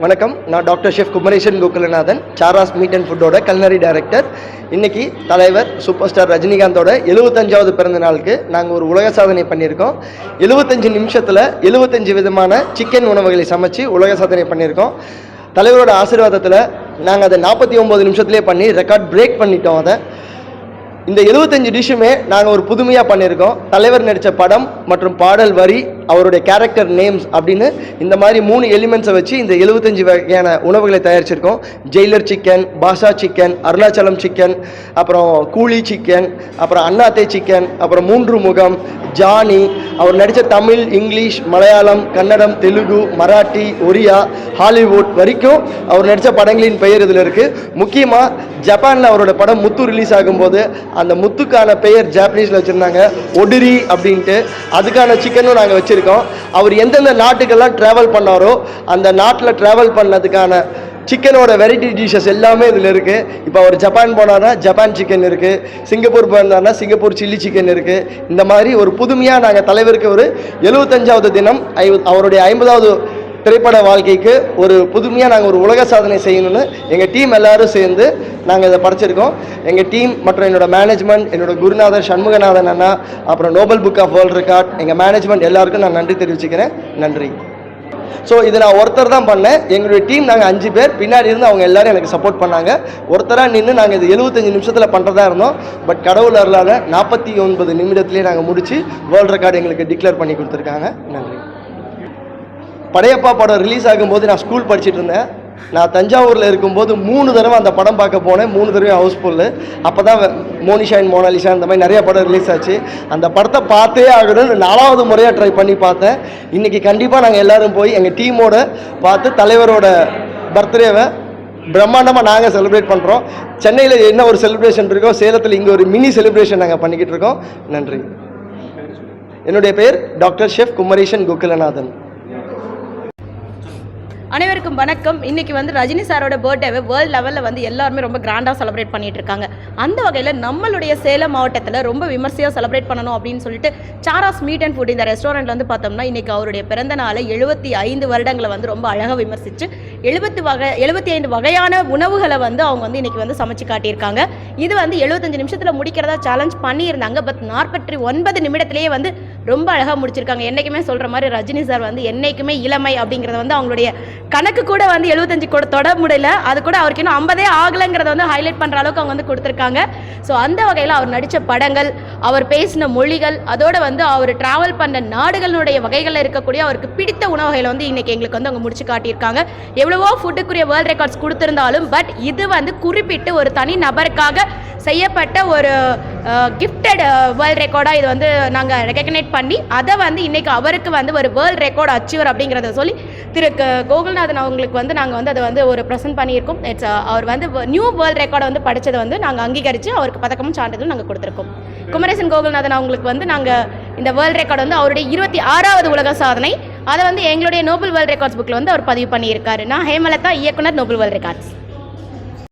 வணக்கம். நான் doctor chef Kumaresan Gokulanathan, Sara's meat and ஃபுட்டோட கல்னரி டைரக்டர். இன்றைக்கி தலைவர் சூப்பர் ஸ்டார் ரஜினிகாந்தோட 75வது பிறந்த நாளுக்கு நாங்கள் ஒரு உலக சாதனை பண்ணியிருக்கோம். 75 நிமிஷத்தில் 75 விதமான சிக்கன் உணவுகளை சமைச்சு உலக சாதனை பண்ணியிருக்கோம். தலைவரோட ஆசீர்வாதத்தில் நாங்கள் அதை 49 நிமிஷத்துலேயே பண்ணி ரெக்கார்ட் பிரேக் பண்ணிட்டோம். அதை இந்த 75 டிஷ்ஷுமே நாங்கள் ஒரு புதுமையாக பண்ணியிருக்கோம். தலைவர் நடித்த படம் மற்றும் பாடல் வரி, அவருடைய கேரக்டர் நேம்ஸ் அப்படின்னு இந்த மாதிரி 3 எலிமெண்ட்ஸை வச்சு இந்த 75 வகையான உணவுகளை தயாரிச்சிருக்கோம். ஜெயிலர் சிக்கன், பாஷா சிக்கன், அருணாச்சலம் சிக்கன், அப்புறம் கூலி சிக்கன், அப்புறம் அண்ணாத்தே சிக்கன், அப்புறம் 3 முகம், ஜானி, அவர் நடித்த தமிழ், இங்கிலீஷ், மலையாளம், கன்னடம், தெலுங்கு, மராட்டி, ஒரியா, ஹாலிவுட் வரைக்கும் அவர் நடித்த படங்களின் பெயர் இதில் இருக்குது. முக்கியமாக ஜப்பானில் அவரோட படம் முத்து ரிலீஸ் ஆகும்போது அந்த முத்துக்கான பெயர் ஜாப்பனீஸில் வச்சுருந்தாங்க, ஒடிரி அப்படின்ட்டு. அதுக்கான சிக்கனும் நாங்கள் வச்சுருக்கோம். அவர் எந்தெந்த நாட்டுக்கெல்லாம் ட்ராவல் பண்ணாரோ அந்த நாட்டில் ட்ராவல் பண்ணதுக்கான சிக்கனோட வெரைட்டி டிஷ்ஷஸ் எல்லாமே இதில் இருக்குது. இப்போ அவர் ஜப்பான் போனார்னா ஜப்பான் சிக்கன் இருக்குது, சிங்கப்பூர் போயிருந்தாருன்னா சிங்கப்பூர் சில்லி சிக்கன் இருக்குது. இந்த மாதிரி ஒரு புதுமையாக நாங்கள் தலைவருக்கு ஒரு 75வது தினம் அவருடைய 50வது திரைப்பட வாழ்க்கைக்கு ஒரு புதுமையாக நாங்கள் ஒரு உலக சாதனை செய்யணும்னு எங்கள் டீம் எல்லோரும் சேர்ந்து நாங்கள் இதை படைச்சிருக்கோம். எங்கள் டீம் மற்றும் என்னோட மேனேஜ்மெண்ட், என்னோட குருநாதர் சண்முகநாதன் அண்ணா, அப்புறம் Nobel book of world record, எங்கள் மேனேஜ்மெண்ட் எல்லாருக்கும் நான் நன்றி தெரிவிச்சுக்கிறேன். நன்றி. ஸோ இதை நான் ஒருத்தர் தான் பண்ணேன். எங்களுடைய டீம் நாங்கள் 5 பேர், பின்னாடி இருந்து அவங்க எல்லோரும் எனக்கு சப்போர்ட் பண்ணாங்க. ஒருத்தராக நின்று நாங்கள் இது 75 நிமிஷத்தில் பண்ணுறதா இருந்தோம். பட் கடவுள் அருளால் 49 நிமிடத்துலேயே நாங்கள் முடித்து வேர்ல்டு ரெக்கார்டு எங்களுக்கு டிக்ளேர் பண்ணி கொடுத்துருக்காங்க. நன்றி. படையப்பா படம் ரிலீஸ் ஆகும்போது நான் ஸ்கூல் படிச்சுட்டு இருந்தேன். நான் தஞ்சாவூரில் இருக்கும்போது 3 தடவை அந்த படம் பார்க்க போனேன். 3 தடவை ஹவுஸ்ஃபுல்லு. அப்போ தான் மோனிஷா அண்ட் மோனாலிசா இந்த மாதிரி நிறைய படம் ரிலீஸ் ஆச்சு. அந்த படத்தை பார்த்தே ஆகணும்னு 4வது முறையாக ட்ரை பண்ணி பார்த்தேன். இன்றைக்கி கண்டிப்பாக நாங்கள் எல்லோரும் போய் எங்கள் டீமோட பார்த்து தலைவரோட பர்த்டேவை பிரம்மாண்டமாக நாங்கள் செலிப்ரேட் பண்ணுறோம். சென்னையில் என்ன ஒரு செலிப்ரேஷன் இருக்கோ, சேலத்தில் இங்கே ஒரு மினி செலிப்ரேஷன் நாங்கள் பண்ணிக்கிட்டு இருக்கோம். நன்றி. என்னுடைய பேர் டாக்டர் ஷெஃப் குமரேசன் கோகுலநாதன். அனைவருக்கும் வணக்கம். இன்றைக்கி வந்து ரஜினி சாரோட பர்த்டேவை வேர்ல்டு லெவலில் வந்து எல்லாருமே ரொம்ப கிராண்டாக செலிப்ரேட் பண்ணிட்டு இருக்காங்க. அந்த வகையில் நம்மளுடைய சேலம் மாவட்டத்தில் ரொம்ப விமர்சையாக செலிப்ரேட் பண்ணணும் அப்படின்னு சொல்லிட்டு சாராஸ் மீட் அண்ட் ஃபுட் இந்த ரெஸ்டாரண்ட்டில் வந்து பார்த்தோம்னா இன்றைக்கி அவருடைய பிறந்த நாளை 75 வருடங்களை வந்து ரொம்ப அழகாக விமர்சித்து 75 வகையான உணவுகளை வந்து அவங்க வந்து இன்றைக்கி வந்து சமைச்சு காட்டியிருக்காங்க. இது வந்து 75 நிமிஷத்தில் முடிக்கிறதா சேலஞ்ச் பண்ணியிருந்தாங்க. பட் 49 நிமிடத்திலேயே வந்து ரொம்ப அழகாக முடிச்சிருக்காங்க. என்றைக்குமே சொல்கிற மாதிரி ரஜினி சார் வந்து என்றைக்குமே இளமை அப்படிங்கிறத வந்து அவங்களுடைய கணக்கு கூட வந்து 75 தொட முடியல. அது கூட அவருக்கு இன்னும் 50 ஆகலைங்கிறத வந்து ஹைலைட் பண்ணுற அளவுக்கு அவங்க வந்து கொடுத்துருக்காங்க. ஸோ அந்த வகையில் அவர் நடித்த படங்கள், அவர் பேசின மொழிகள், அதோடு வந்து அவர் ட்ராவல் பண்ண நாடுகளுடைய வகைகளில் இருக்கக்கூடிய அவருக்கு பிடித்த உணவுகளை வந்து இன்றைக்கி எங்களுக்கு வந்து அவங்க முடிச்சு காட்டியிருக்காங்க. எவ்வளவோ ஃபுட்டுக்குரிய வேர்ல்ட் ரெக்கார்ட்ஸ் கொடுத்துருந்தாலும் பட் இது வந்து குறிப்பிட்டு ஒரு தனி நபருக்காக செய்யப்பட்ட ஒரு கிஃப்டட் வேர்ல்ட் ரெக்கார்டாக இது வந்து நாங்கள் ரெகக்னைட் பண்ணி அதை வந்து இன்றைக்கி அவருக்கு வந்து ஒரு வேர்ல்ட் ரெக்கார்டு அச்சீவர் அப்படிங்கிறத சொல்லி திரு கோகுல்நாதன் அவங்களுக்கு வந்து நாங்கள் வந்து அதை வந்து ஒரு ப்ரெசென்ட் பண்ணியிருக்கோம். அவர் வந்து நியூ வேர்ல்ட் ரெக்கார்டை வந்து படித்ததை வந்து நாங்கள் அங்கீகரித்து அவருக்கு பதக்கமும் சான்றிதழும் நாங்கள் கொடுத்துருக்கோம். குமரேசன் கோகுல்நாதன் அவங்களுக்கு வந்து நாங்கள் இந்த வேர்ல்ட் ரெக்கார்டு வந்து அவருடைய 26வது உலக சாதனை அதை வந்து எங்களுடைய நோபல் வேர்ல்ட் ரெக்கார்ட்ஸ் புக்கில் வந்து அவர் பதிவு பண்ணியிருக்காரு. நான் ஹேமலதா, இயக்குனர், நோபல் வேர்ல்ட் ரெக்கார்ட்ஸ்.